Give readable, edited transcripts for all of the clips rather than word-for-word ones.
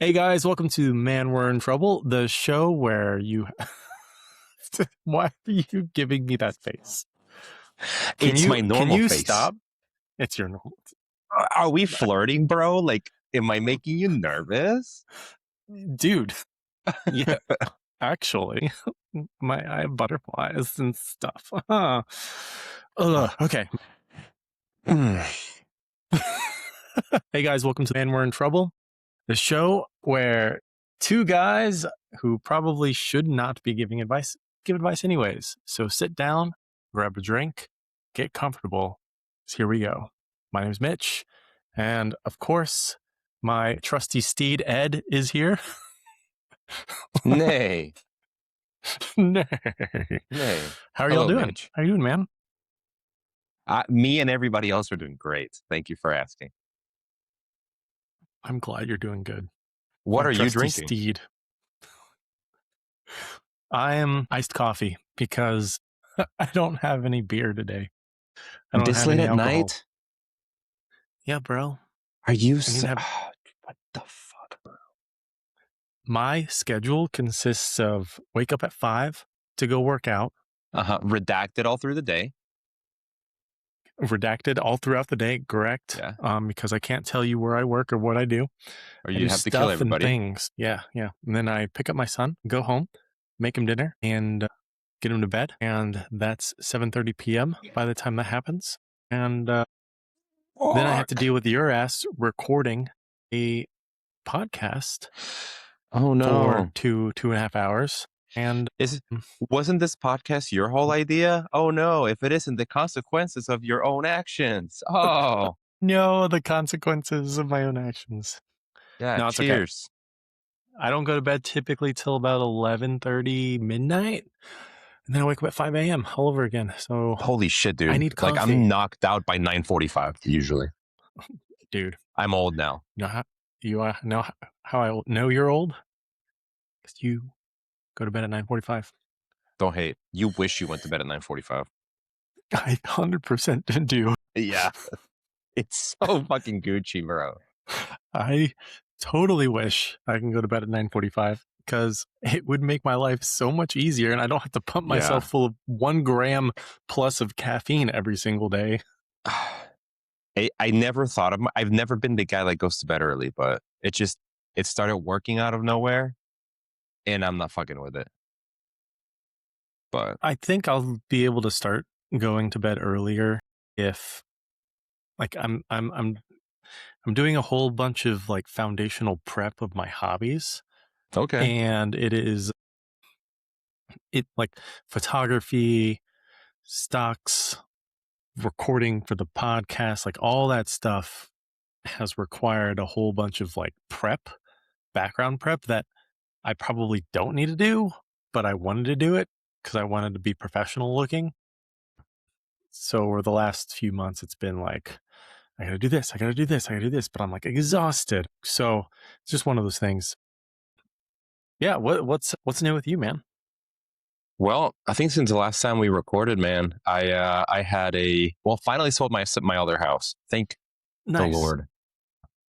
Hey guys, welcome to Man We're in Trouble, the show where you. Why are you giving me that face? It's my Can normal you face. stop? It's your normal. Are we flirting, bro? Like, am I making you nervous? Dude. Yeah, actually, I have butterflies and stuff. Okay. Hey guys, welcome to Man We're in Trouble, the show where two guys who probably should not be giving advice give advice anyways. So sit down, grab a drink, get comfortable. So here we go. My name's Mitch, and of course, my trusty steed Ed is here. Nay. Nay. Nay. How are y'all Hello, doing? Mitch. How are you doing, man? Me and everybody else are doing great. Thank you for asking. I'm glad you're doing good. What My are you trusty drinking? steed. I am iced coffee because I don't have any beer today. I don't This have late any at alcohol. night? Yeah, bro. Are you... What the fuck, bro? My schedule consists of wake up at 5 to go work out. Redacted all through the day. Redacted all throughout the day, correct? Yeah. Because I can't tell you where I work or what I do. Or I you do have to kill stuff and everybody. things. Yeah. And then I pick up my son, go home, make him dinner, and get him to bed. And that's 7:30 p.m. by the time that happens. And then I have to deal with your ass recording a podcast Oh, no. for 2.5 hours. And wasn't this podcast your whole idea? Oh, no. If it isn't, the consequences of your own actions. Oh. No, the consequences of my own actions. Yeah, No, it's cheers. okay. I don't go to bed typically till about 11:30 midnight. And then I wake up at 5 a.m. all over again. So holy shit, dude. I need coffee. Like, I'm knocked out by 9:45 usually. Dude. I'm old now. You know how I know you're old? Because you go to bed at 9:45. Don't hate. You wish you went to bed at 9:45. I 100% do. Yeah. It's so fucking Gucci, bro. I totally wish I can go to bed at 9:45 because it would make my life so much easier and I don't have to pump myself full of 1 gram plus of caffeine every single day. I never thought of I've never been the guy that goes to bed early, but it started working out of nowhere and I'm not fucking with it. But I think I'll be able to start going to bed earlier if like I'm doing a whole bunch of like foundational prep of my hobbies. okay. And it like photography, stocks, recording for the podcast, like all that stuff has required a whole bunch of like background prep that I probably don't need to do, but I wanted to do it because I wanted to be professional looking. So over the last few months, it's been like, I gotta do this, but I'm like exhausted. So it's just one of those things. Yeah, what's new with you, man? Well, I think since the last time we recorded, man, I had finally sold my other house. Thank the Lord.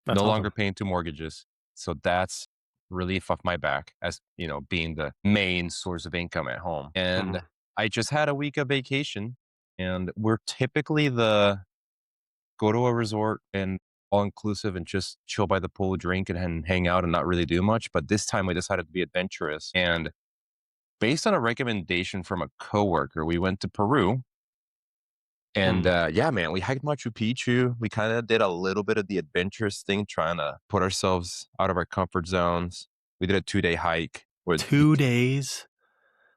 That's no awesome. longer paying 2 mortgages. So that's relief off my back as, being the main source of income at home. And I just had a week of vacation and we're typically go to a resort and all inclusive and just chill by the pool, drink and hang out and not really do much. But this time we decided to be adventurous. And based on a recommendation from a coworker, we went to Peru. And yeah, man, we hiked Machu Picchu. We kind of did a little bit of the adventurous thing, trying to put ourselves out of our comfort zones. We did a 2-day hike. 2 days?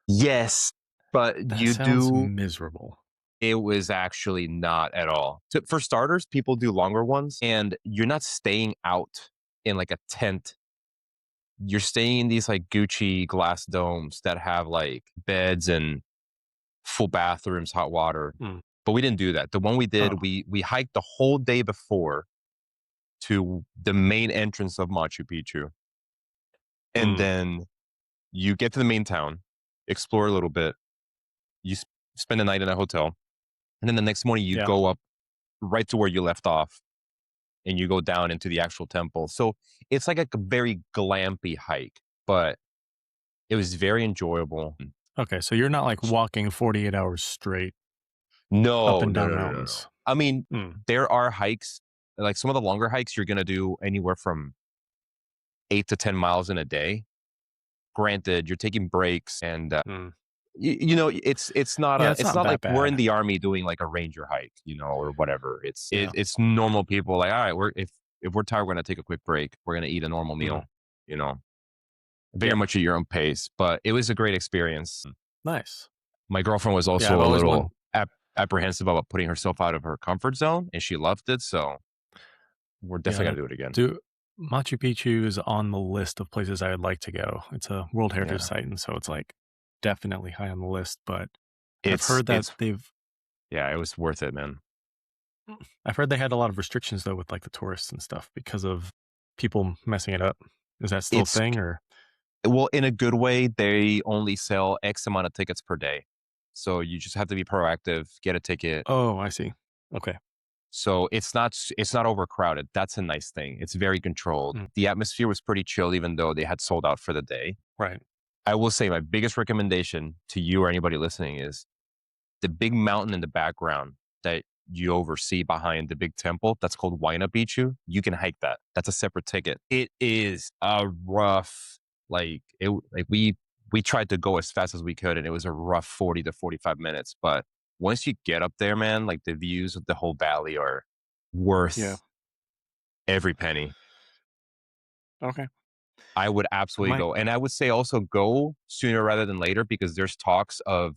Yes, but that sounds miserable. It was actually not at all. For starters, people do longer ones, and you're not staying out in like a tent. You're staying in these like Gucci glass domes that have like beds and full bathrooms, hot water. But we didn't do that. The one we did, we hiked the whole day before to the main entrance of Machu Picchu. And then you get to the main town, explore a little bit. You spend the night in a hotel. And then the next morning you go up right to where you left off. and you go down into the actual temple. So it's like a very glampy hike, but it was very enjoyable. Okay, so you're not like walking 48 hours straight up No, and no, down no, no, no, no. mountains. I mean, Mm, there are hikes, like some of the longer hikes, you're gonna do anywhere from 8 to 10 miles in a day. Granted, you're taking breaks, and mm. Yeah, it's it's not not like that we're in bad. the army doing like a ranger hike, or whatever. Yeah. It's normal people like, all right, if we're tired, we're gonna take a quick break. We're gonna eat a normal Mm, meal, you know, very yeah. much at your own pace. But it was a great experience. Nice. My girlfriend was Yeah, also I've a always little wanted. apprehensive about putting herself out of her comfort zone, and she loved it. So we're definitely Yeah, gonna do it again. do Machu Picchu is on the list of places I would like to go. It's a World Heritage Yeah, Site, and so it's like definitely high on the list. But I've it's heard that it's they've yeah, it was worth it, man. I've heard they had a lot of restrictions though with like the tourists and stuff because of people messing it up. Is that still a It's thing or? Well, in a good way, they only sell X amount of tickets per day. So you just have to be proactive, get a ticket. Oh, I see. Okay. So it's not overcrowded. That's a nice thing. It's very controlled. Mm, The atmosphere was pretty chill, even though they had sold out for the day. right. I will say my biggest recommendation to you or anybody listening is the big mountain in the background that you oversee behind the big temple. That's called Huayna Picchu. You can hike that. That's a separate ticket. It is a rough, like we tried to go as fast as we could, and it was a rough 40 to 45 minutes. But once you get up there, man, like the views of the whole valley are Yeah. worth every penny. Okay. I would I absolutely might. go. And I would say also go sooner rather than later, because there's talks of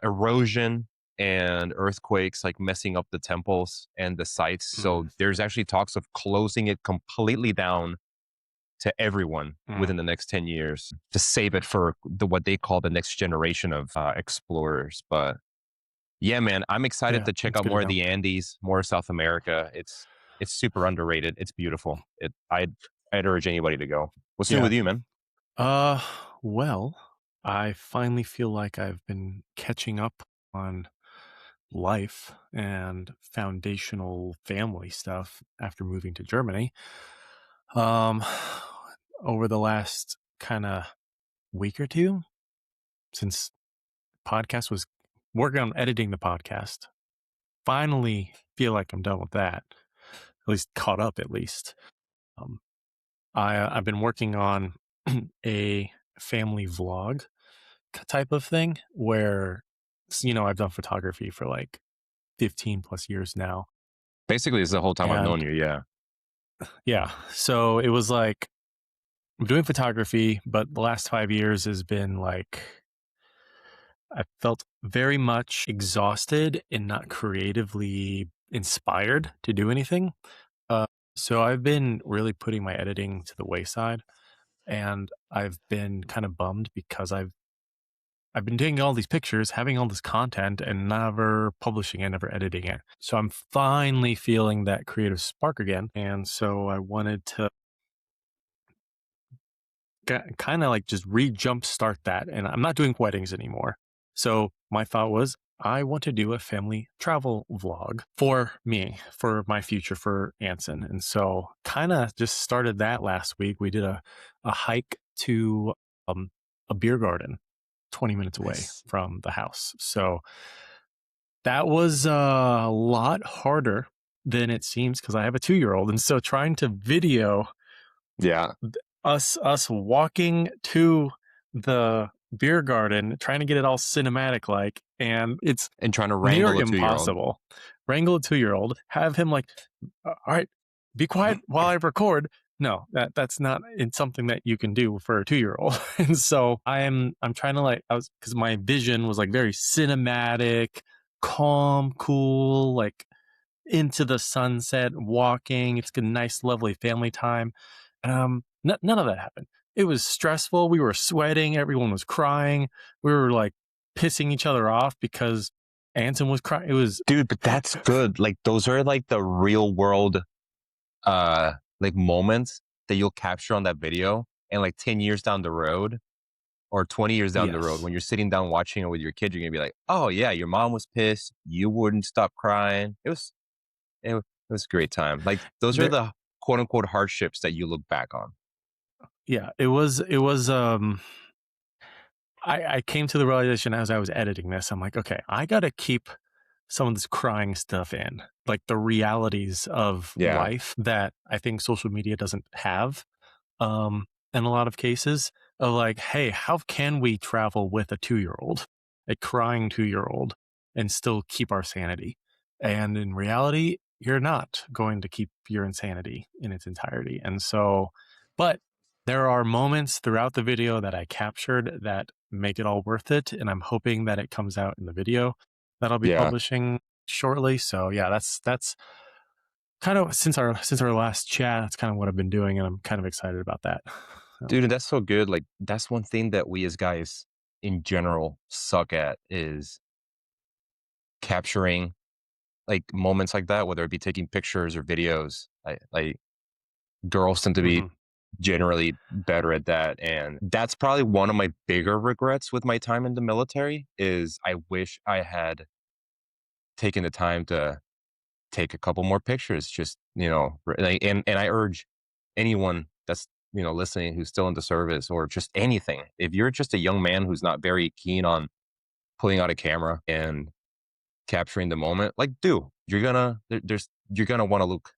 erosion and earthquakes like messing up the temples and the sites. Mm, So there's actually talks of closing it completely down to everyone mm, within the next 10 years to save it for what they call the next generation of explorers. But yeah, man, I'm excited yeah, to check that's out good to more of know. the Andes, more of South America. It's super underrated. It's beautiful. I'd urge anybody to go. What's new Yeah. with you, man? Uh, well, I finally feel like I've been catching up on life and foundational family stuff after moving to Germany. Um, over the last kind of week or two, since podcast was working on editing the podcast, finally feel like I'm done with that. At least caught up, at least. Um, I've been working on a family vlog type of thing where I've done photography for like 15 plus years now. Basically, it's the whole time I've known And you. Yeah. yeah, so it was like I'm doing photography, but the last 5 years has been like I felt very much exhausted and not creatively inspired to do anything. Uh, so I've been really putting my editing to the wayside, and I've been kind of bummed because I've been taking all these pictures, having all this content, and never publishing it, never editing it. So I'm finally feeling that creative spark again, and so I wanted to kind of like just jumpstart that. And I'm not doing weddings anymore. So my thought was, I want to do a family travel vlog for me, for my future, for Anson. And so kind of just started that last week. We did a hike to a beer garden 20 minutes away Nice. from the house. So that was a lot harder than it seems because I have a 2-year-old. And so trying to video Yeah. us walking to the beer garden, trying to get it all cinematic like, and it's And trying to near wrangle a 2-year-old. impossible. Wrangle a 2-year-old, have him like, all right, be quiet while I record. No, that's not in something that you can do for a 2-year-old. And so I'm trying to like because my vision was like very cinematic, calm, cool, like into the sunset, walking. It's a nice, lovely family time. None of that happened. It was stressful. We were sweating. Everyone was crying. We were like pissing each other off because Anson was crying. It was, Dude, but that's good. Like those are like the real world like moments that you'll capture on that video, and like 10 years down the road or 20 years down the road yes. when you're sitting down watching it with your kid, you're gonna be like, oh yeah, your mom was pissed, you wouldn't stop crying. It was a great time. Like, those are There, the quote unquote hardships that you look back on. yeah, it was. I came to the realization as I was editing this. I'm like, okay, I got to keep some of this crying stuff in, like the realities of Yeah. life that I think social media doesn't have. In a lot of cases of like, hey, how can we travel with a 2 year old, a crying 2 year old, and still keep our sanity? And in reality, you're not going to keep your insanity in its entirety. And so, but there are moments throughout the video that I captured that make it all worth it. And I'm hoping that it comes out in the video that I'll be Yeah. publishing shortly. So yeah, that's kind of since our last chat, that's kind of what I've been doing, and I'm kind of excited about that. So, Dude, and that's so good. Like, that's one thing that we as guys in general suck at is capturing like moments like that, whether it be taking pictures or videos. Like girls tend to be mhm, generally better at that. And that's probably one of my bigger regrets with my time in the military is I wish I had taken the time to take a couple more pictures. Just, and I urge anyone that's, listening who's still in the service or just anything. If you're just a young man who's not very keen on pulling out a camera and capturing the moment, like do. You're gonna want to look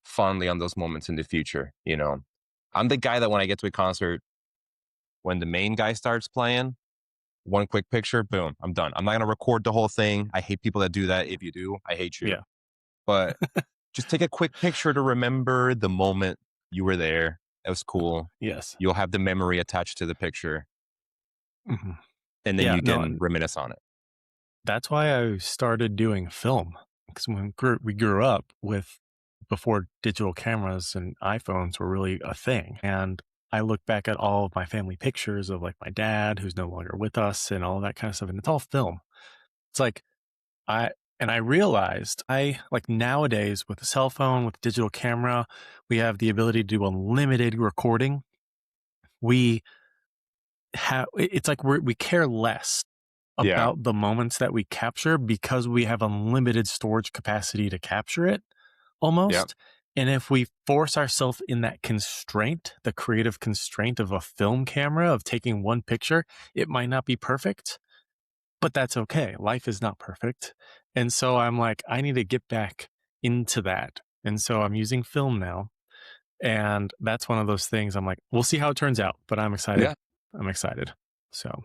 fondly on those moments in the future. I'm the guy that when I get to a concert, when the main guy starts playing, one quick picture, boom, I'm done. I'm not gonna record the whole thing. I hate people that do that. If you do, I hate you. yeah, But just take a quick picture to remember the moment you were there. That was cool. yes, You'll have the memory attached to the picture, mhm. and then Yeah, you no, can and reminisce on it. that's why I started doing film, because when we grew up with before digital cameras and iPhones were really a thing, and I look back at all of my family pictures of like my dad who's no longer with us and all that kind of stuff, and it's all film. It's like I and I realized I like nowadays with a cell phone, with digital camera, we have the ability to do unlimited recording. We it's like we care less Yeah. about the moments that we capture because we have unlimited storage capacity to capture it Yep. almost. And if we force ourselves in that constraint, the creative constraint of a film camera of taking one picture, it might not be perfect, but that's okay. Life is not perfect. And so I'm like, I need to get back into that. And so I'm using film now. And that's one of those things I'm like, we'll see how it turns out, but I'm excited. Yeah. I'm excited. So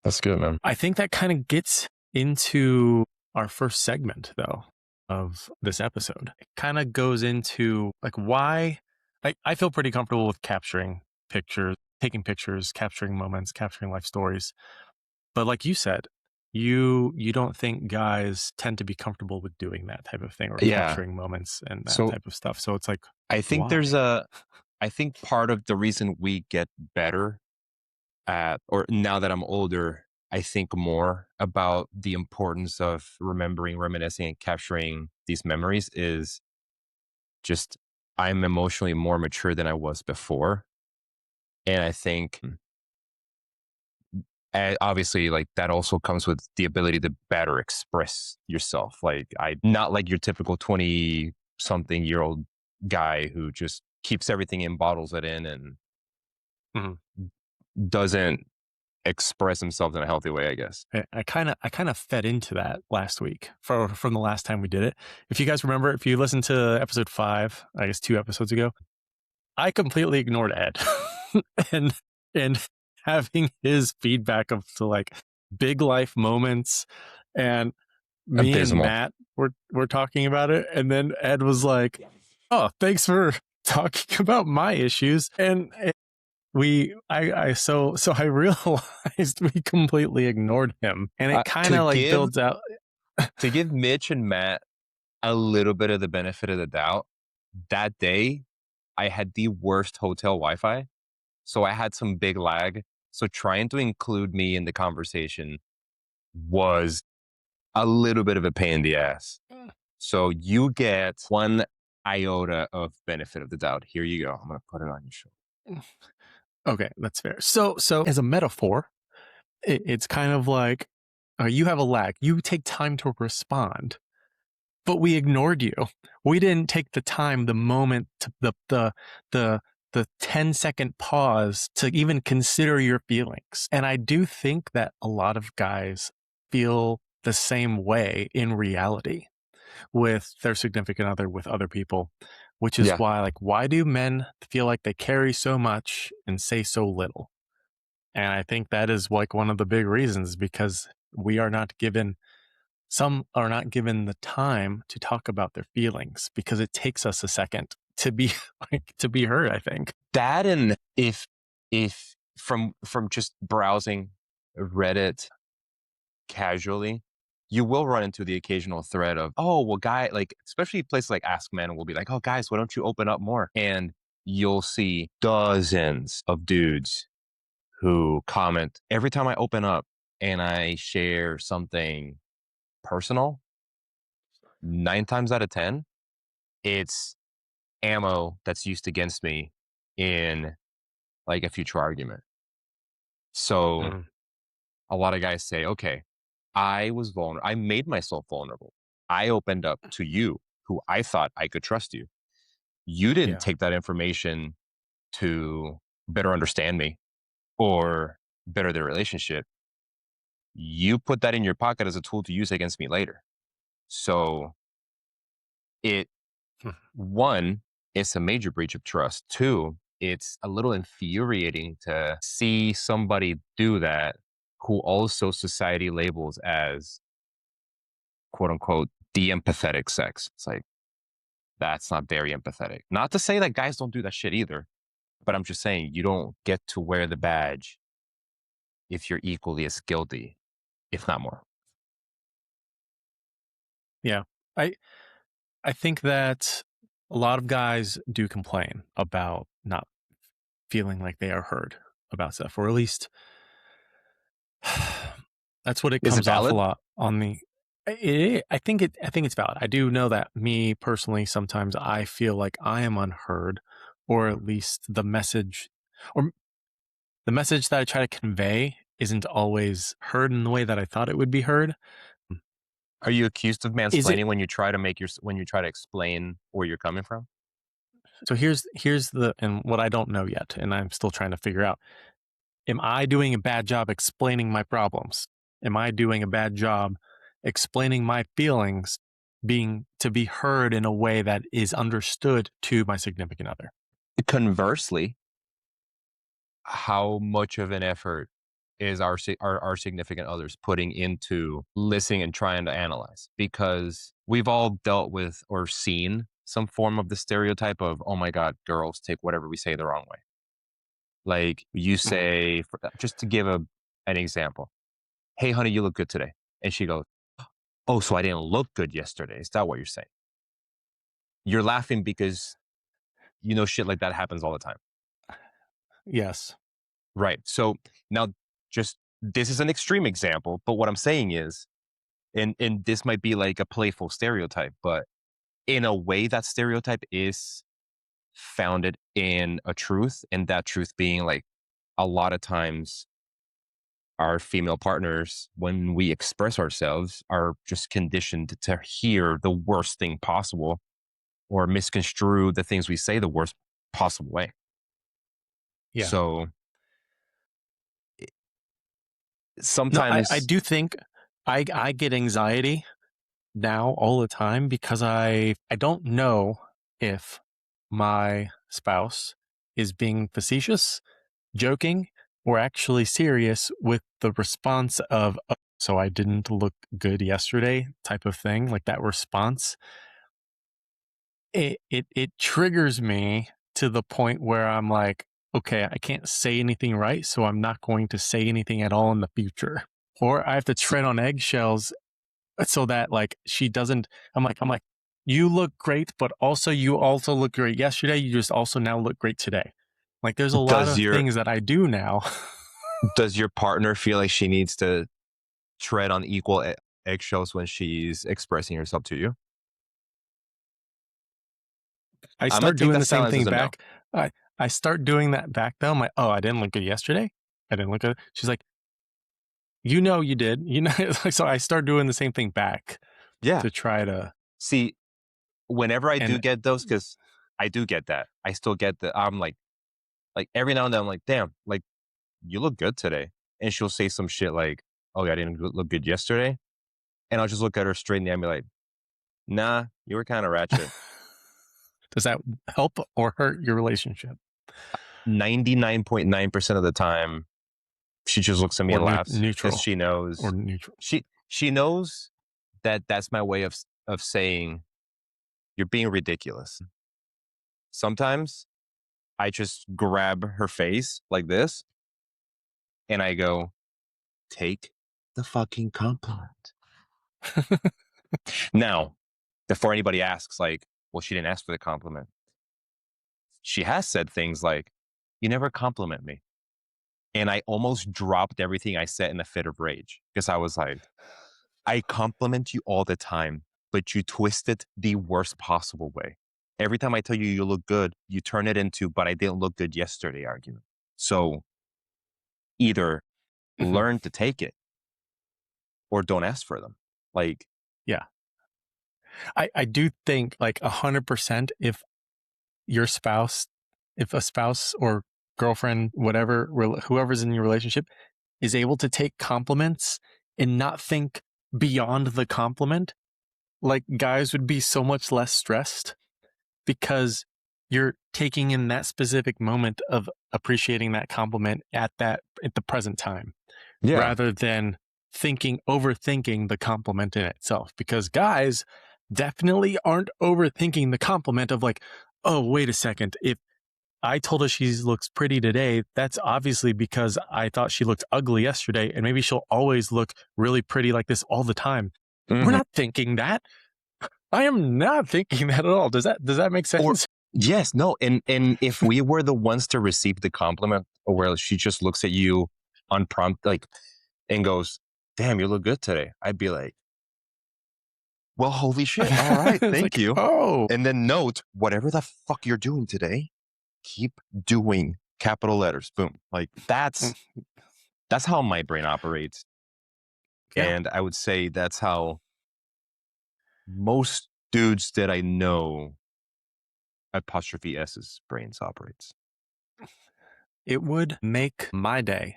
That's good, man. I think that kind of gets into our first segment, though, of this episode. It kind of goes into like why I feel pretty comfortable with capturing pictures, taking pictures, capturing moments, capturing life stories. But like you said, you don't think guys tend to be comfortable with doing that type of thing or Yeah. capturing moments and that So type of stuff. So it's like, I think why? I think part of the reason we get better or now that I'm older, I think more about the importance of remembering, reminiscing, and capturing these memories is just I'm emotionally more mature than I was before. And I think obviously like that also comes with the ability to better express yourself. Like I not like your typical 20 something year old guy who just keeps everything in, bottles it in, and Mhm. doesn't express himself in a healthy way, I guess. I kind of fed into that last week from the last time we did it. If you guys remember, if you listened to episode 5, I guess 2 episodes ago, I completely ignored Ed and and having his feedback of the like big life moments, and me and Abysmal. Matt were talking about it, and then Ed was like, "Oh, thanks for talking about my issues." And I realized we completely ignored him, and it kind To of like give builds out. Mitch and Matt a little bit of the benefit of the doubt, that day I had the worst hotel Wi-Fi, so I had some big lag. So trying to include me in the conversation was a little bit of a pain in the ass. So you get one iota of benefit of the doubt. Here you go. I'm gonna put it on your shoulder. Okay, that's fair. So as a metaphor, it's kind of like you have a lag. You take time to respond. but we ignored you. We didn't take the time, the moment, to the 10-second pause to even consider your feelings. And I do think that a lot of guys feel the same way in reality with their significant other, with other people, which is Yeah. why, like, why do men feel like they carry so much and say so little? And I think that is like one of the big reasons, because we are not given, some are not given the time to talk about their feelings, because it takes us a second to be like, to be heard, I think. That, and if from just browsing Reddit casually, you will run into the occasional thread of, oh, well, guy, like, especially places like Ask Men will be like, oh, guys, why don't you open up more? And you'll see dozens of dudes who comment every time I open up and I share something personal. 9 times out of 10, it's ammo that's used against me in like a future argument. So Mhm. a lot of guys say, okay, I was vulnerable. I made myself vulnerable. I opened up to you, who I thought I could trust you. You didn't Yeah. take that information to better understand me or better the relationship. You put that in your pocket as a tool to use against me later. So it, Mhm. one, it's a major breach of trust. Two, it's a little infuriating to see somebody do that who also society labels as quote unquote the empathetic sex. It's like, that's not very empathetic. Not to say that guys don't do that shit either, but I'm just saying you don't get to wear the badge if you're equally as guilty, if not more. Yeah. I I think that a lot of guys do complain about not feeling like they are heard about stuff, or at least that's what it Is it comes off a valid? lot on the. I think it's valid. I do know that me personally, sometimes I feel like I am unheard, or at least or the message that I try to convey isn't always heard in the way that I thought it would be heard. Are you accused of Is it? mansplaining when you try to when you try to explain where you're coming from? So here's the, and what I don't know yet, and I'm still trying to figure out. Am I doing a bad job explaining my problems? Am I doing a bad job explaining my feelings, being to be heard in a way that is understood to my significant other? Conversely, how much of an effort is our significant others putting into listening and trying to analyze? Because we've all dealt with or seen some form of the stereotype of, oh my God, girls take whatever we say the wrong way. Like you Mhm. say, just to give an example, hey, honey, you look good today. And she goes, oh, so I didn't look good yesterday. Is that what you're saying? You're laughing because you know shit like that happens all the time. Yes. Right. So now, just this is an extreme example, but what I'm saying is, and this might be like a playful stereotype, but in a way that stereotype is founded in a truth, and that truth being like a lot of times our female partners, when we express ourselves, are just conditioned to hear the worst thing possible or misconstrue the things we say the worst possible way. Yeah. So No, I sometimes do think I get anxiety now all the time, because I don't know if my spouse is being facetious, joking, or actually serious with the response of, "Oh, so I didn't look good yesterday," type of thing. Like, that response, it triggers me to the point where I'm like, okay, I can't say anything right, so I'm not going to say anything at all in the future. Or I have to tread on eggshells so that, like, she doesn't. I'm like, you look great, but also you also look great yesterday. You just also now look great today. Like, there's a lot does of your things that I do now. does your partner feel like she needs to tread on equal eggshells when she's expressing herself to you? I I'm gonna start take doing that the same silence thing as a no. back. I I start doing that back though. I'm like, oh, I didn't look good yesterday. I didn't look good. She's like, you know, you did. You know, so I start doing the same thing back Yeah. to try to. See, whenever I do And get those, because I do get that. I still get the I'm like every now and then I'm like, damn, like you look good today. And she'll say some shit like, oh yeah, I didn't look good yesterday. And I'll just look at her straight in the eye and be like, nah, you were kind of ratchet. does that help or hurt your relationship? 99.9% of the time, she just looks at me Or and laughs because neutral? she Or knows neutral? she knows that that's my way of saying you're being ridiculous. Sometimes I just grab her face like this and I go, take the fucking compliment. Now, before anybody asks, like, well, she didn't ask for the compliment. She has said things like, you never compliment me. And I almost dropped everything I said in a fit of rage because I was like, I compliment you all the time, but you twist it the worst possible way. Every time I tell you you look good, you turn it into, but I didn't look good yesterday argument. So either Mhm. learn to take it or don't ask for them. Like, Yeah. I do think like 100% your spouse, if a spouse or girlfriend, whatever, whoever's in your relationship is able to take compliments and not think beyond the compliment, like guys would be so much less stressed because you're taking in that specific moment of appreciating that compliment at the present time yeah. rather than overthinking the compliment in itself, because guys definitely aren't overthinking the compliment of like, oh, wait a second, if I told her she looks pretty today, that's obviously because I thought she looked ugly yesterday, and maybe she'll always look really pretty like this all the time. We're Mhm. not thinking that. I am not thinking that at all. Does that make Or sense? yes, no. And if we were the ones to receive the compliment, or where she just looks at you unprompted, like, and goes, damn, you look good today, I'd be like, well, holy shit. All right. It's Thank like, you. oh, And then note, whatever the fuck you're doing today, keep doing capital letters. Boom. Like mm, that's how my brain operates. yeah, And I would say that's how most dudes that I know apostrophe S's brains operates. it would make my day.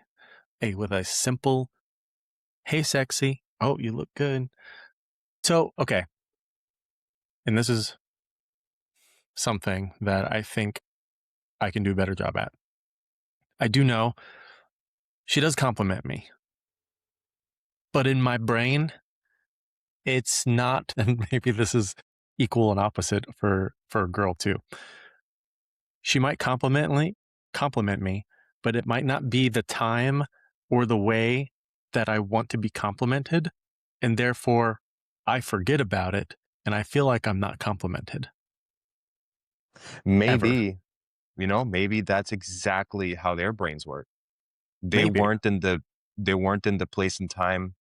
Hey, with a simple, hey, sexy. Oh, you look good. So, okay. And this is something that I think I can do a better job at. I do know she does compliment me, but in my brain, it's not, and maybe this is equal and opposite for a girl too. She might compliment me, but it might not be the time or the way that I want to be complimented, and therefore I forget about it and I feel like I'm not complimented ever. Maybe, maybe that's exactly how their brains work. They Maybe. weren't in the they weren't in the place and time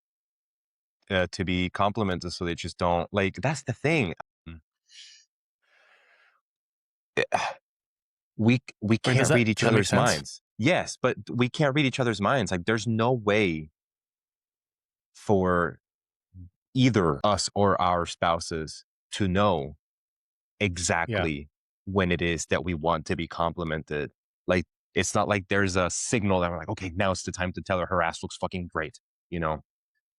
to be complimented, so they just don't like. That's the thing. Mm. We I mean, does can't that read does each that make other's sense? minds. Yes, but we can't read each other's minds. Like, there's no way for either us or our spouses to know Yeah. exactly when it is that we want to be complimented. Like, it's not like there's a signal that we're like, okay, now it's the time to tell her ass looks fucking great,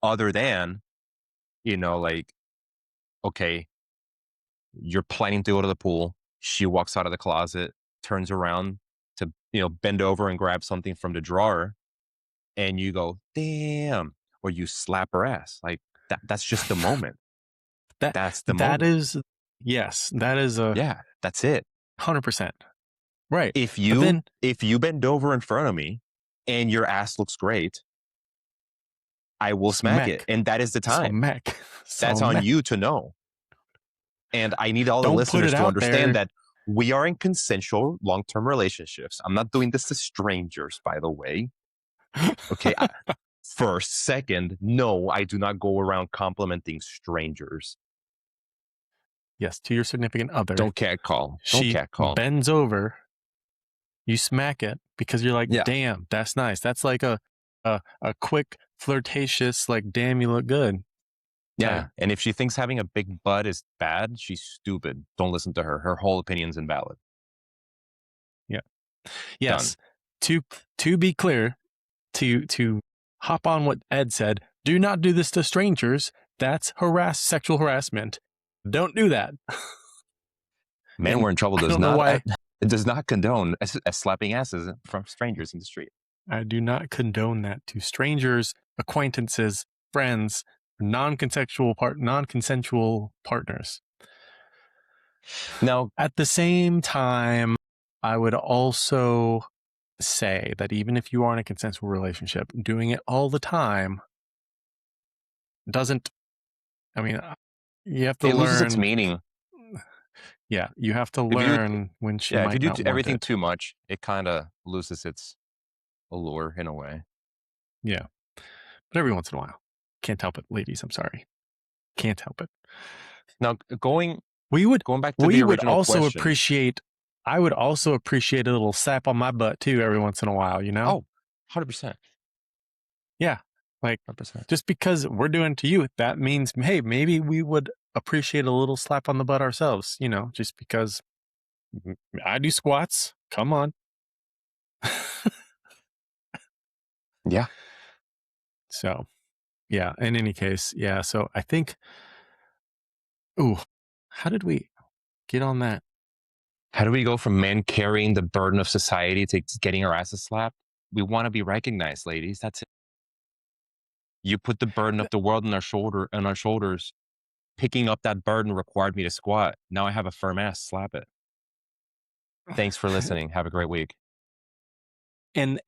other than, like, okay, you're planning to go to the pool. She walks out of the closet, turns around to, bend over and grab something from the drawer. And you go, damn, or you slap her ass. Like, that's just the moment. That That's the that moment. is yes, that is a Yeah, that's it. 100%. Right. If But you then if you bend over in front of me and your ass looks great, I will smack it. smack. And that is the time. Smack. That's on Smack. you to know. And I need all the Don't put listeners it to out understand there. that we are in consensual long-term relationships. I'm not doing this to strangers, by the way. Okay. First, second, no, I do not go around complimenting strangers. Yes, to your significant other. Don't catcall. Don't She catcall. bends over, you smack it because you're like, Yeah. damn, that's nice. That's like a quick flirtatious, like, damn, you look good. Yeah. Like, And if she thinks having a big butt is bad, she's stupid. Don't listen to her. Her whole opinion's invalid. yeah. Done. Yes. To be clear, to hop on what Ed said, do not do this to strangers. That's sexual harassment. Don't do that. Man, And we're in trouble I don't know why it does not condone slapping asses from strangers in the street. I do not condone that to strangers, acquaintances, friends, non-consensual partners. Now, At the same time, I would also say that even if you are in a consensual relationship, doing it all the time doesn't, I mean, you have to it loses its learn. meaning. Yeah, you have to If you learn when she if you might do not want everything it. too much, it kind of loses its allure in a way. Yeah, but every once in a while. Can't help it, ladies. I'm sorry. Can't help it. Now, We would going back to the we would original also question. appreciate I would also appreciate a little slap on my butt too every once in a while, you know? Oh, 100%. Yeah. Like 100%. just because we're doing it to you, that means hey, maybe we would appreciate a little slap on the butt ourselves, you know, just because I do squats. Come on. Yeah. So, yeah, in any case, yeah, so I think ooh, how did we get on that? How do we go from men carrying the burden of society to getting our asses slapped? We want to be recognized, ladies. That's it. You put the burden of the world on our shoulders. Picking up that burden required me to squat. Now I have a firm ass. Slap it. Thanks for listening. Have a great week. And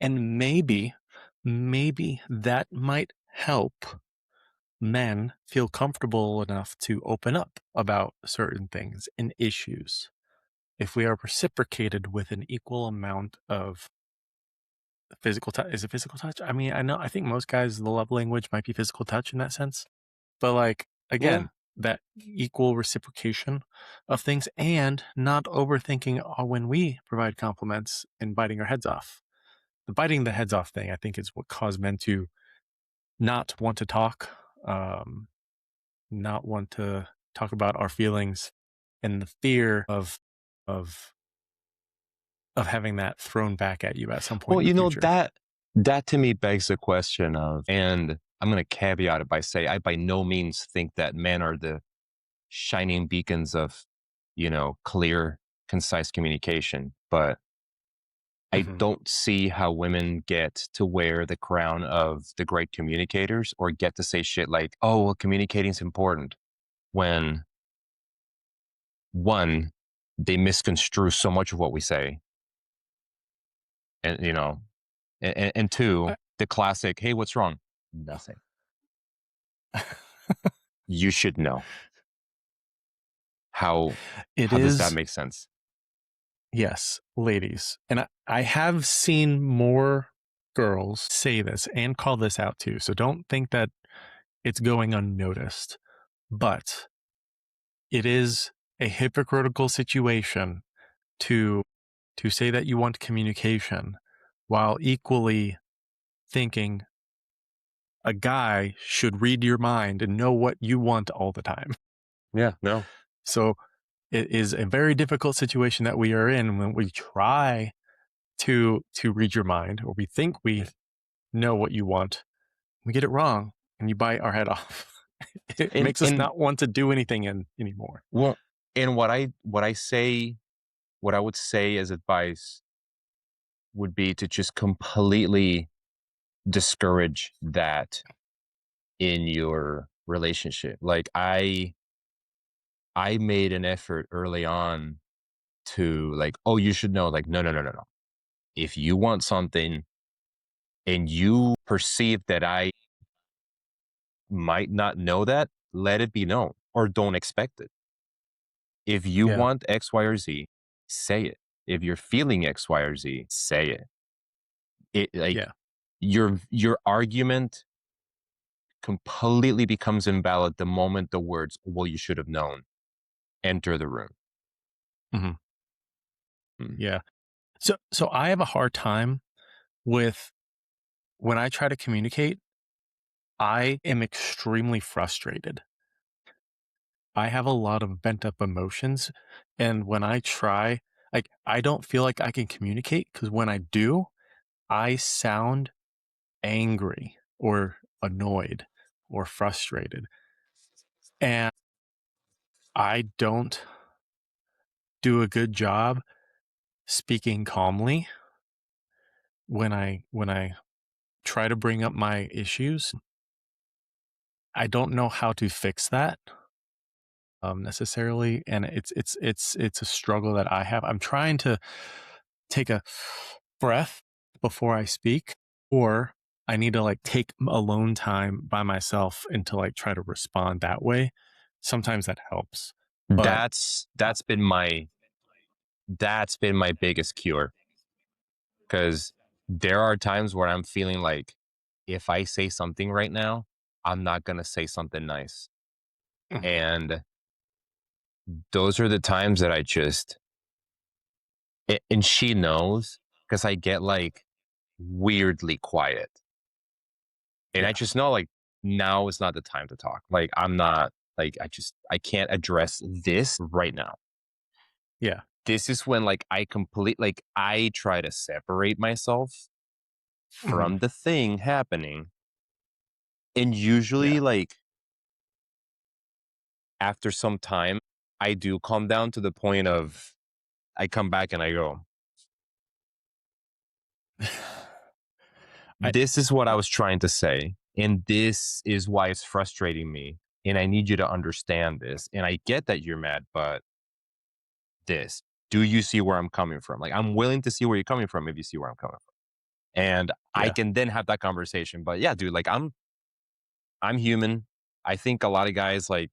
maybe that might help men feel comfortable enough to open up about certain things and issues if we are reciprocated with an equal amount of physical touch. Is it physical touch? I mean, I think most guys, the love language might be physical touch in that sense, but like Yeah. again, that equal reciprocation of things and not overthinking when we provide compliments and biting our heads off. The biting the heads off thing, I think, is what caused men to not want to talk, not want to talk about our feelings, and the fear of having that thrown back at you at some point Well, in the future. that to me begs the question of, and I'm going to caveat it by say, I by no means think that men are the shining beacons of, clear, concise communication. But I Hmm. don't see how women get to wear the crown of the great communicators or get to say shit like, oh, well, communicating is important when one, they misconstrue so much of what we say. And, and two, the classic, hey, what's wrong? Nothing. You should know. How, It how does that is, make sense? yes, ladies. And I have seen more girls say this and call this out too. So don't think that it's going unnoticed. But it is a hypocritical situation to say that you want communication while equally thinking a guy should read your mind and know what you want all the time. Yeah, no. So it is a very difficult situation that we are in when we try to read your mind or we think we know what you want. We get it wrong and you bite our head off. It And, makes us and not want to do anything anymore. well, and what I would say as advice would be to just completely discourage that in your relationship. Like I made an effort early on to like, oh, you should know. Like, no, no, no, no, no. If you want something and you perceive that I might not know that, let it be known or don't expect it. If you Yeah. want X, Y, or Z, say it. If you're feeling X, Y, or Z, say it. It like Yeah. your argument completely becomes invalid the moment the words, well, you should have known, enter the room. Hmm. Mm. Yeah. So I have a hard time with when I try to communicate, I am extremely frustrated I have a lot of bent up emotions, and when I try, like, I don't feel like I can communicate because when I do, I sound angry or annoyed or frustrated, and I don't do a good job speaking calmly when I try to bring up my issues. I don't know how to fix that, necessarily, and it's a struggle that I have. I'm trying to take a breath before I speak, or I need to like take alone time by myself and to like try to respond that way. Sometimes that helps, but That's been my biggest cure, because there are times where I'm feeling like if I say something right now, I'm not gonna say something nice. Mhm. And those are the times that I just and she knows, because I get like weirdly quiet. And I Yeah, just know like now is not the time to talk. Like I'm not like I can't address this right now. yeah, This is when like I try to separate myself mhm, from the thing happening. And usually yeah. like after some time, I do calm down to the point of I come back and I go, I this is what I was trying to say. And this is why it's frustrating me. And I need you to understand this. And I get that you're mad, but this, do you see where I'm coming from? Like, I'm willing to see where you're coming from if you see where I'm coming from. And I yeah, can then have that conversation. But yeah, dude, like I'm human. I think a lot of guys like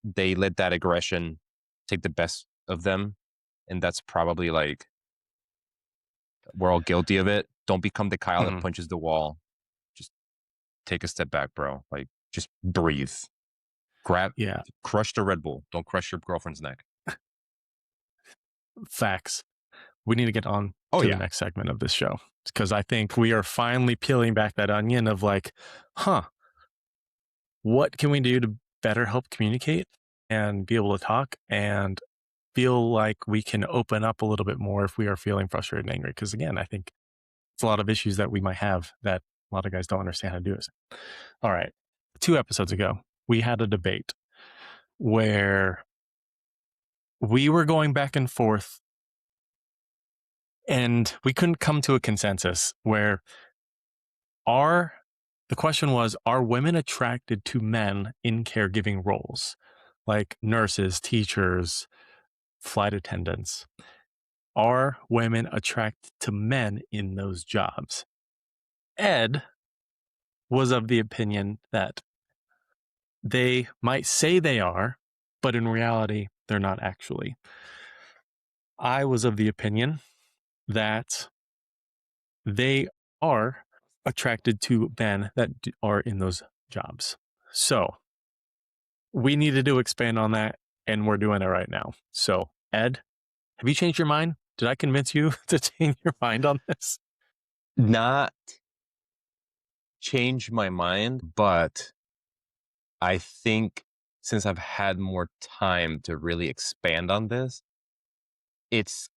they let that aggression take the best of them. And that's probably like we're all guilty of it. Don't become the Kyle that mhm, punches the wall. Just take a step back, bro. Like just breathe. Grab yeah. crush the Red Bull. Don't crush your girlfriend's neck. Facts. We need to get on Oh to the yeah. next segment of this show because I think we are finally peeling back that onion of like, huh, what can we do to better help communicate and be able to talk and feel like we can open up a little bit more if we are feeling frustrated and angry? Because again, I think it's a lot of issues that we might have that a lot of guys don't understand how to do it. All right. 2 episodes ago, we had a debate where we were going back and forth and we couldn't come to a consensus where are the question was, are women attracted to men in caregiving roles like nurses, teachers, flight attendants? Are women attracted to men in those jobs? Ed was of the opinion that they might say they are, but in reality, they're not actually. I was of the opinion that they are attracted to men that are in those jobs. So we needed to expand on that, and we're doing it right now. So, Ed, have you changed your mind? Did I convince you to change your mind on this? Not change my mind, but I think since I've had more time to really expand on this, it's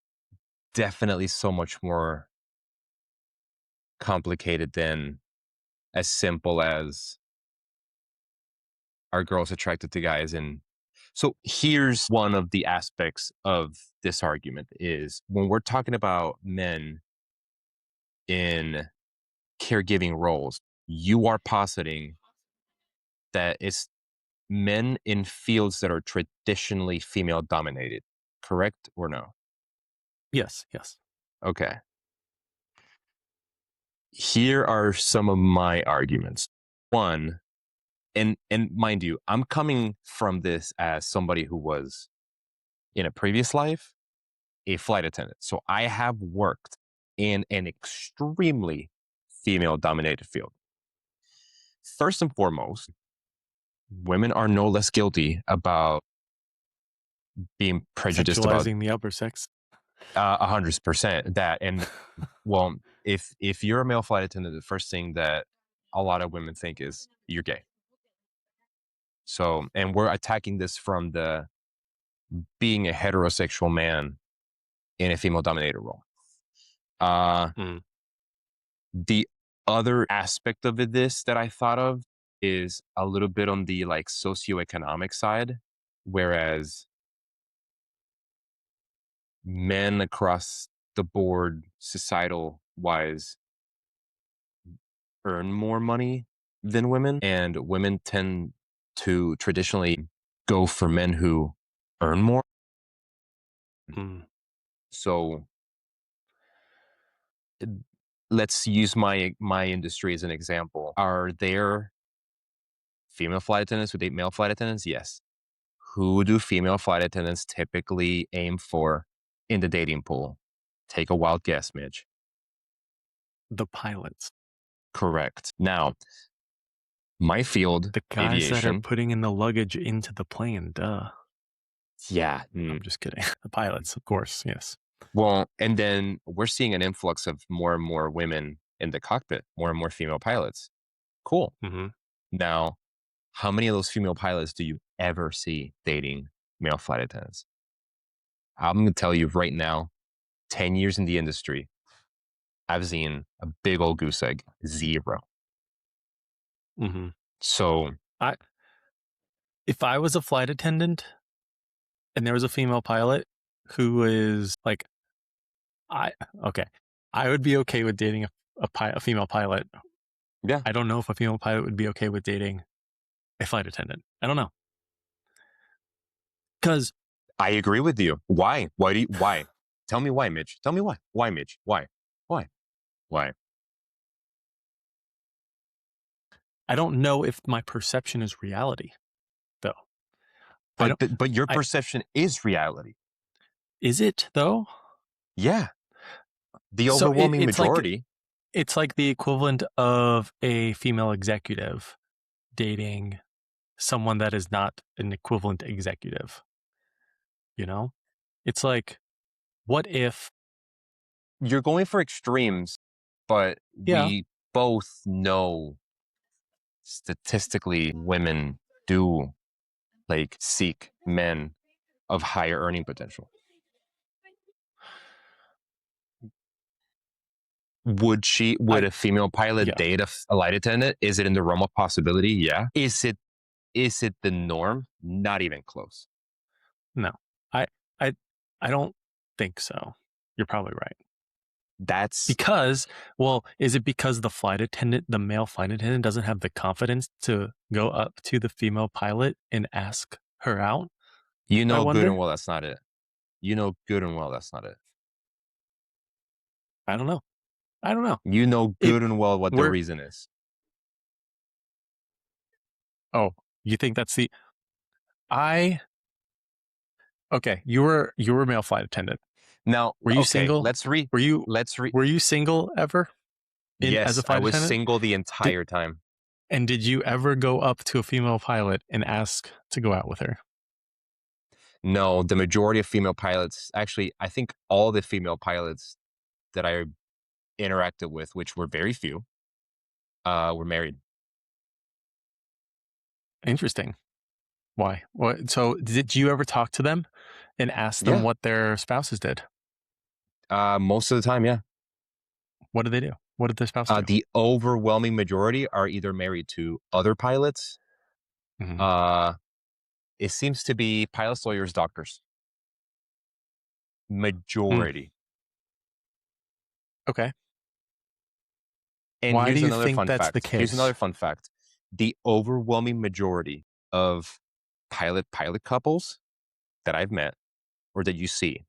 definitely so much more complicated than as simple as are girls attracted to guys. And so here's one of the aspects of this argument is when we're talking about men in caregiving roles, you are positing that it's men in fields that are traditionally female dominated, correct or no? Yes, yes. Okay. Here are some of my arguments. One, and mind you, I'm coming from this as somebody who was in a previous life a flight attendant. So I have worked in an extremely female dominated field. First and foremost, women are no less guilty about being prejudiced about Sexualizing the upper sex. 100% that. And well, if you're a male flight attendant, the first thing that a lot of women think is you're gay. So, and we're attacking this from the being a heterosexual man in a female dominated role. Mm. The other aspect of this that I thought of is a little bit on the like socioeconomic side, whereas men across the board, societal wise, earn more money than women, and women tend to traditionally go for men who earn more. Mm. So uh, let's use my industry as an example. Are there female flight attendants who date male flight attendants? Yes. Who do female flight attendants typically aim for in the dating pool? Take a wild guess, Mitch. The pilots, Correct. Now, my field, the guys that are aviation. putting in the luggage into the plane. Duh. Yeah. I'm just kidding. The pilots, of course. Yes. Well, and then we're seeing an influx of more and more women in the cockpit, more and more female pilots. Cool. Mm-hmm. Now, how many of those female pilots do you ever see dating male flight attendants? I'm going to tell you right now, 10 years in the industry, I've seen a big old goose egg, zero. Mm-hmm. So, If I was a flight attendant and there was a female pilot who is like, I would be okay with dating a female pilot. yeah, I don't know if a female pilot would be okay with dating a flight attendant. I don't know. Because I agree with you. Why? Why? Tell me why, Mitch. Tell me why. Why, Mitch? Why? Why? Why? I don't know if my perception is reality, though. I don't. But your perception is reality. Is it though? Yeah. The So overwhelming majority. it's like the equivalent of a female executive dating someone that is not an equivalent executive. You know, it's like, what if? You're going for extremes, but Yeah, we both know statistically women do like seek men of higher earning potential. Would I a female pilot yeah date a flight attendant? Is it in the realm of possibility? Yeah. Is it the norm? Not even close. no, I I I don't think so. You're probably right. That's Because, well, is it because the male flight attendant doesn't have the confidence to go up to the female pilot and ask her out? you I know good and wonder. well that's not it. You know good and well that's not it. I don't know. I don't know. You know It good and well what the we're reason is. oh, you think that's the I okay, you were a male flight attendant. Now, Were you okay, single? Were you let's re were you single ever in as a yes, I flight was attendant? single the Did entire time. and did you ever go up to a female pilot and ask to go out with her? No, the majority of female pilots, actually, I think all the female pilots that I interacted with, which were very few, were married. Interesting. Why? What, so did you ever talk to them and ask them Yeah, what their spouses did? most of the time, yeah. What did they do? What did their spouse do? The overwhelming majority are either married to other pilots. Mhm. Uh, it seems to be pilots, lawyers, doctors. Mm. Majority. Okay. And Why do here's you another think fun that's the fact. Here's another case? fun fact. The overwhelming majority of pilot couples that I've met or that you see,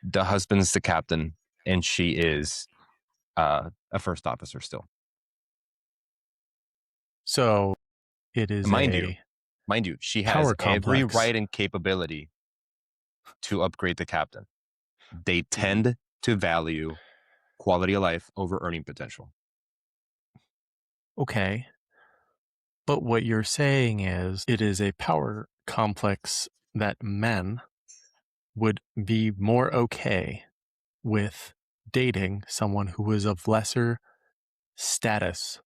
the husband's the captain and she is a first officer still. So it is Mind you, a she has power every complex. right and capability to upgrade the captain. They Mhm. tend to value quality of life over earning potential. Okay. But what you're saying is it is a power complex that men would be more okay with dating someone who is of lesser status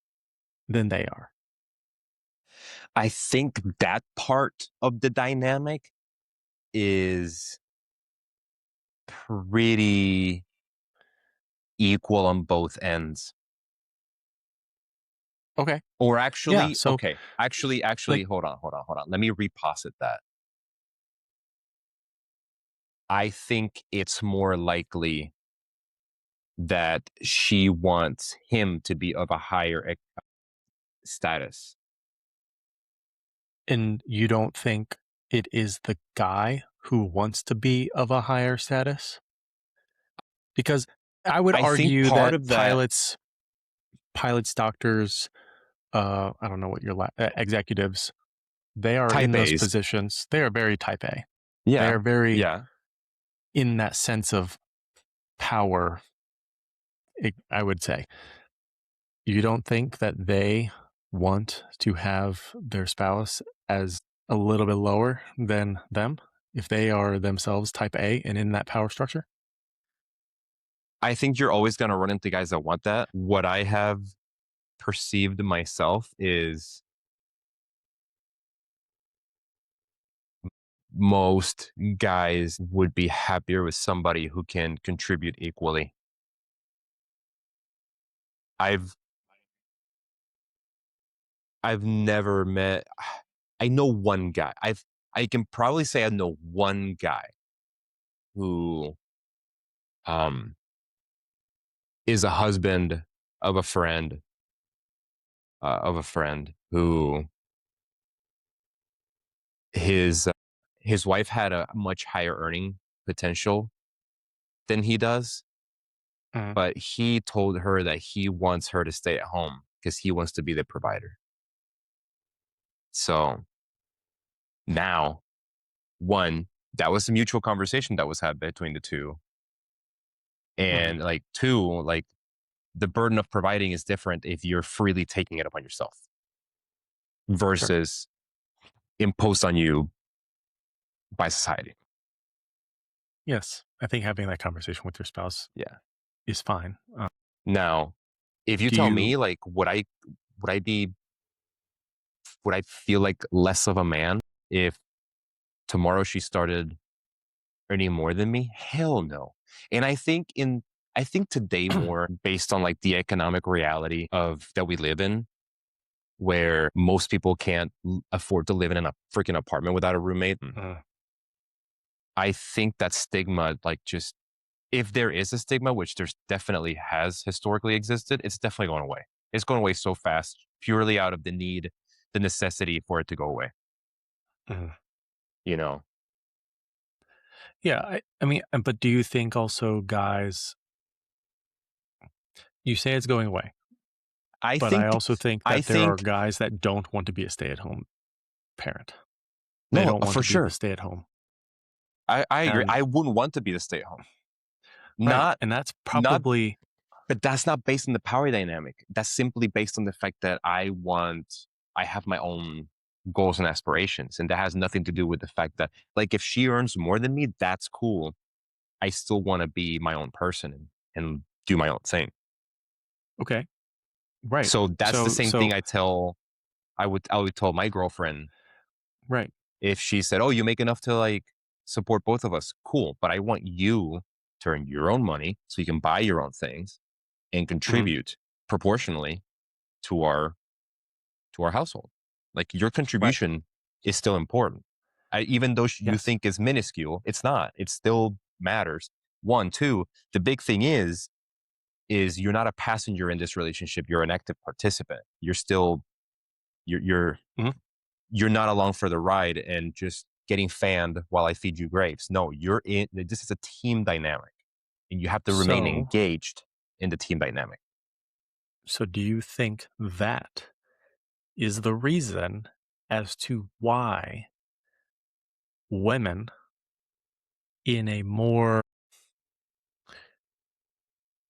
than they are. I think that part of the dynamic is pretty equal on both ends. Okay. Or Yeah. actually, So, okay, actually, like, hold on. Let me reposit that. I think it's more likely that she wants him to be of a higher status. and you don't think it is the guy who wants to be of a higher status? Because I would I think argue part that of that pilots, doctors, I don't know what your executives, they are in type those A's. positions. They are very type A. They Yeah. are very Yeah. in that sense of power. I would say you don't think that they want to have their spouse as a little bit lower than them if they are themselves type A and in that power structure? I think you're always going to run into guys that want that. What I have perceived myself is most guys would be happier with somebody who can contribute equally. I've I've never met I know one guy. I can probably say I know one guy who um is a husband of a friend who his his wife had a much higher earning potential than he does, Mhm. but he told her that he wants her to stay at home because he wants to be the provider. So now, one, that was a mutual conversation that was had between the two. Mhm. And like two, like the burden of providing is different if you're freely taking it upon yourself Sure. versus imposed on you by society. Yes. I think having that conversation with your spouse Yeah. is fine. Now, if you Do tell you me like would I be would I feel like less of a man if tomorrow she started earning more than me? Hell no. And I think today more based on like the economic reality of that we live in, where most people can't afford to live in a freaking apartment without a roommate. uh, I think that stigma, like just if there is a stigma, which there's definitely has historically existed, it's definitely going away. It's going away so fast, purely out of the need, the necessity for it to go away. uh, You know, yeah, I mean, but do you think also guys, you say it's going away, I but I think, also think I that there are think, guys that don't want to be a stay-at-home parent. They no, don't want for to be the sure. stay-at-home. I agree. And I wouldn't want to be the stay at home. right, Not, and that's not, probably but that's not based on the power dynamic. That's simply based on the fact that I have my own goals and aspirations. And that has nothing to do with the fact that, like, if she earns more than me, that's cool. I still want to be my own person and do my own thing. okay. Right. So that's the same So thing I would tell my girlfriend right. if she said, "Oh, you make enough to like support both of us." Cool, but I want you to earn your own money so you can buy your own things and Mhm. contribute proportionally to our household. Like your Right. contribution is still important. Even though you Yes. think is minuscule, it's not. It still matters. One, two. The big thing is you're not a passenger in this relationship. You're an active participant. You're still you're you're Mhm. you're not along for the ride and just getting fanned while I feed you grapes. No, you're in. This is a team dynamic, and you have to remain So engaged in the team dynamic. so do you think that is the reason as to why women in a more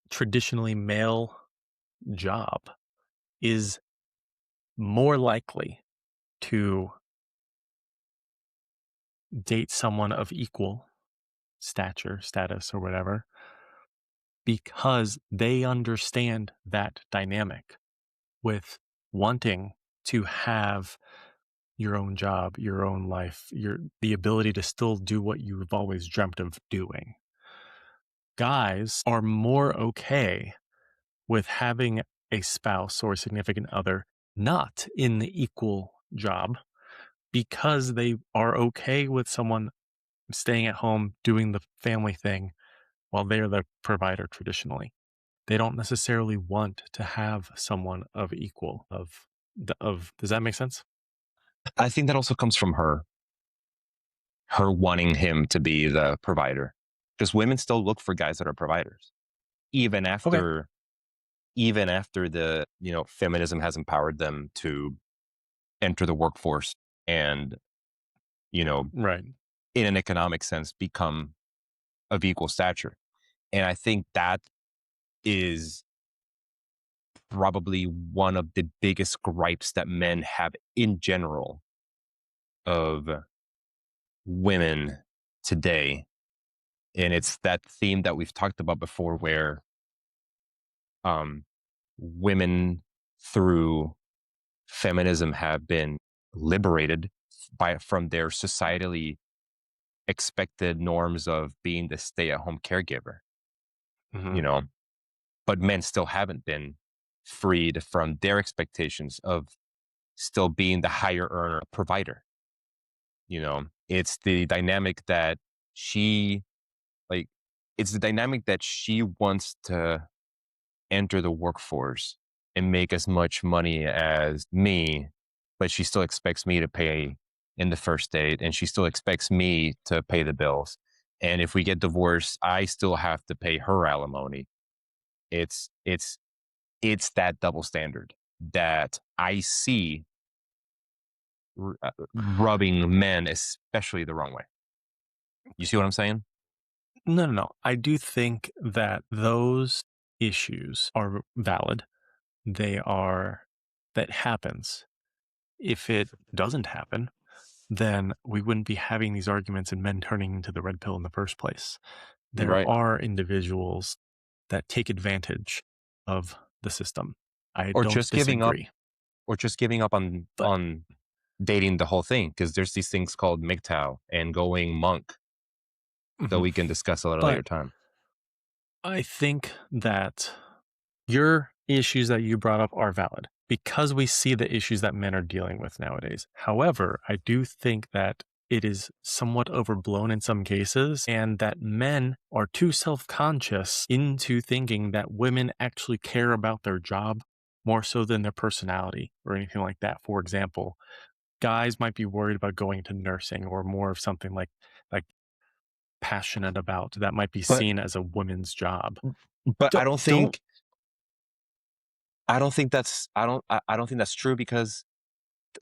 traditionally male job is more likely to date someone of equal stature, status, or whatever, because they understand that dynamic with wanting to have your own job, your own life, the ability to still do what you've always dreamt of doing. Guys are more okay with having a spouse or a significant other not in the equal job because they are okay with someone staying at home doing the family thing while they're the provider traditionally. They don't necessarily want to have someone of equal of does that make sense? I think that also comes from her wanting him to be the provider, because women still look for guys that are providers, even Okay. after the feminism has empowered them to enter the workforce and you know Right. in an economic sense become of equal stature. And I think that is probably one of the biggest gripes that men have in general of women today. And it's that theme that we've talked about before where um, women through feminism have been liberated from their societally expected norms of being the stay-at-home caregiver, Mhm. you know, but men still haven't been freed from their expectations of still being the higher earner provider. It's the dynamic that she like it's the dynamic that she wants to enter the workforce and make as much money as me, but she still expects me to pay in the first date and she still expects me to pay the bills. And if we get divorced, I still have to pay her alimony. It's it's it's that double standard that I see rubbing men especially the wrong way. You see what I'm saying? No, no, no. I do think that those issues are valid. They are that happens. If it doesn't happen, then we wouldn't be having these arguments and men turning into the red pill in the first place. There Right. are individuals that take advantage of the system. I Or don't just giving up disagree. or just giving up on But dating the whole thing because there's these things called MGTOW and going monk that mhm. we can discuss at a later But time. I think that your issues that you brought up are valid because we see the issues that men are dealing with nowadays. However, I do think that it is somewhat overblown in some cases, and that men are too self conscious into thinking that women actually care about their job more so than their personality or anything like that. For example, guys might be worried about going to nursing or more of something like passionate about that might be But seen as a woman's job. but Don't don't I don't think that's I don't think that's true because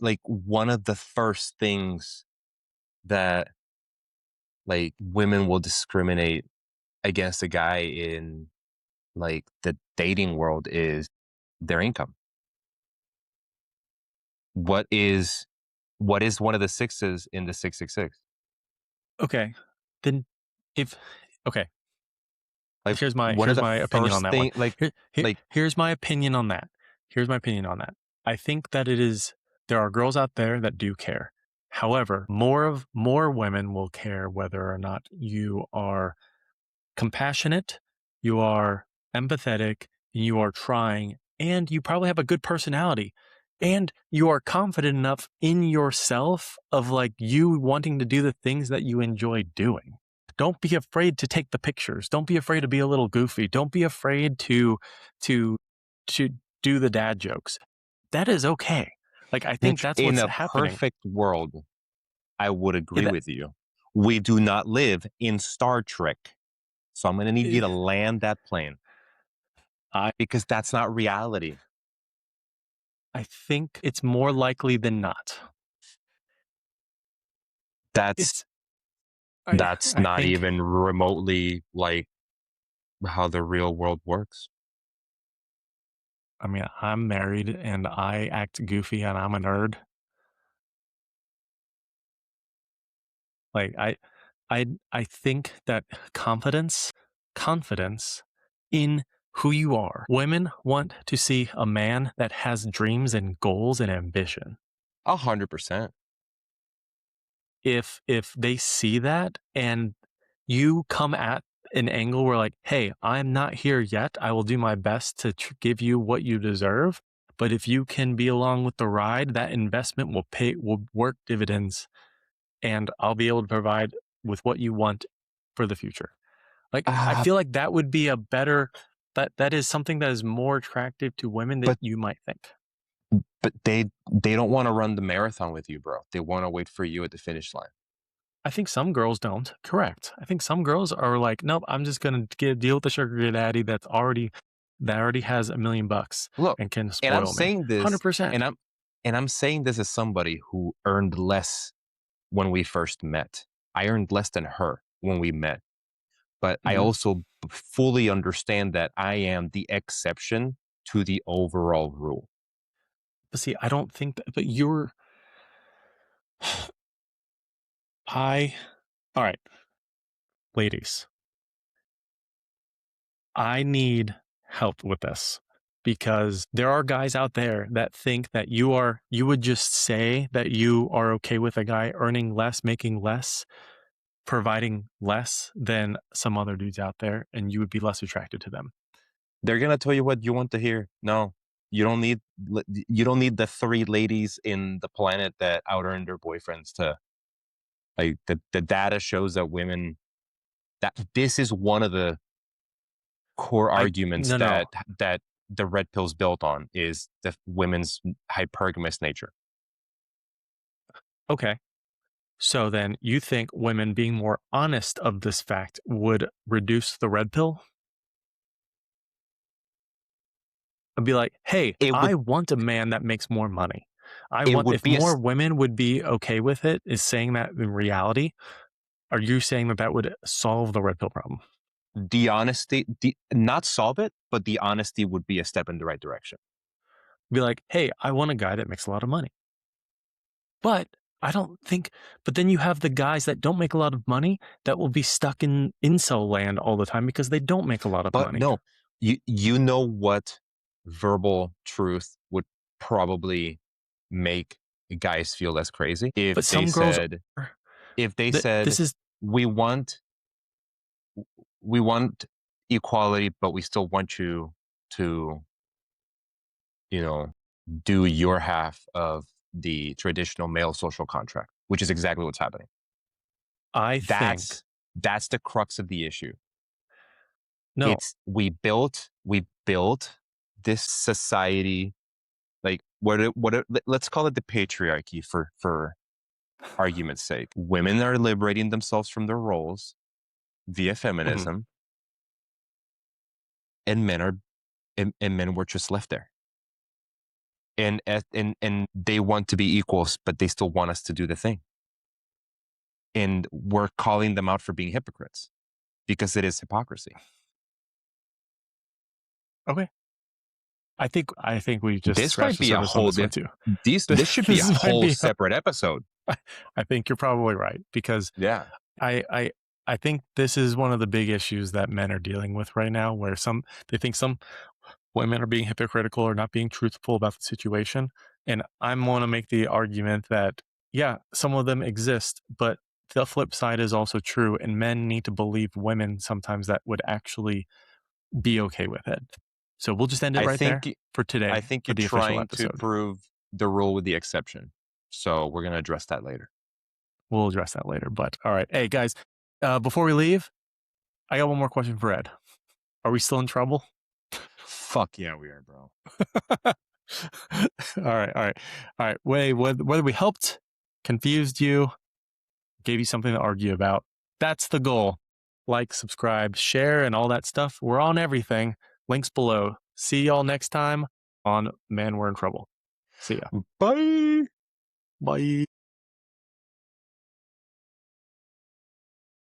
like one of the first things that like women will discriminate against a guy in like the dating world is their income. What is what is one of the sixes in the 666? okay. Then if okay, Like here's my one of here's the my opinion on first that one. thing like like Here's my opinion on that. Here's my opinion on that. I think that there are girls out there that do care. However, more women will care whether or not you are compassionate, you are empathetic, you are trying, and you probably have a good personality. And you are confident enough in yourself of like you wanting to do the things that you enjoy doing. Don't be afraid to take the pictures. Don't be afraid to be a little goofy. Don't be afraid to to do the dad jokes. That is okay. Like I think Mitch, that's in what's a happening. perfect world, I would Yeah, agree with you. We do not live in Star Trek. So I'm going to need you eh, to land that plane I because that's not reality. I think it's more likely than not. That's It's I that's I not think even remotely like how the real world works. I mean, I'm married and I act goofy and I'm a nerd. Like I think that confidence in who you are. Women want to see a man that has dreams and goals and ambition. 100%. if they see that and you come at an angle where like, hey, I'm not here yet. I will do my best to give you what you deserve. But if you can be along with the ride, that investment will work dividends, and I'll be able to provide with what you want for the future. Like, I Ah, feel like that would be a better, that is something that is more attractive to women than but you might think. they don't want to run the marathon with you, bro. They want to wait for you at the finish line. I think some girls don't. Correct. I think some girls are like, nope, I'm just gonna deal with the sugar daddy that already has $1,000,000 Look, and can and I'm spoil me. saying this, 100%. and I'm saying this as somebody who earned less when we first met. I earned less than her when we met, but I Mhm. also fully understand that I am the exception to the overall rule. But see, I don't think that, but you're, I, all right, ladies, I need help with this because there are guys out there that think that you would just say that you are okay with a guy earning less, making less, providing less than some other dudes out there, and you would be less attracted to them. They're gonna tell you what you want to hear. No, you don't need the three ladies in the planet that out earned their boyfriends to like the data shows that women that this is one of the core I arguments no no. that the red pill's built on is the women's hypergamous nature. Okay. So then you think women being more honest of this fact would reduce the red pill? And be like, "Hey, It would I want a man that makes more money. I it want." would If be a more women would be okay with it, is saying that in reality, are you saying that that would solve the red pill problem? the honesty, not solve it, but the honesty would be a step in the right direction. Be like, "Hey, I want a guy that makes a lot of money." But I don't think, but then you have the guys that don't make a lot of money that will be stuck in incel land all the time because they don't make a lot of But money. no, you know what verbal truth would probably make guys feel less crazy But some girls are, if they this said is, we want we want equality, but we still want you to, you know, do your half of the traditional male social contract, which is exactly what's happening. I think, That's that's the crux of the issue. no, It's we built this society like let's call it the patriarchy for argument's sake. Women are liberating themselves from their roles via mhm. feminism, and men were just left there. And they want to be equals, but they still want us to do the thing. And we're calling them out for being hypocrites because it is hypocrisy. Okay. I think we just This scratched might the be a surface on whole this one diff- too. this should be a This might whole be, separate episode. I think you're probably right because Yeah. I, I, I think this is one of the big issues that men are dealing with right now, where they think some women are being hypocritical or not being truthful about the situation. And I'm want to make the argument that, yeah, some of them exist, but the flip side is also true. And men need to believe women sometimes that would actually be okay with it. So we'll just end it I right there think for I today think for you're the official trying to episode. prove the rule with the exception. So we're gonna address that later. We'll address that later. But all right. Hey, guys, before we leave, I got one more question for Ed. Are we still in trouble? Fuck yeah, we are, bro. All right. All right. All right. Whether we helped, confused you, gave you something to argue about, that's the goal. Like, subscribe, share, and all that stuff. We're on everything. Links below. See y'all next time on Man, We're in Trouble. See ya. Bye. Bye.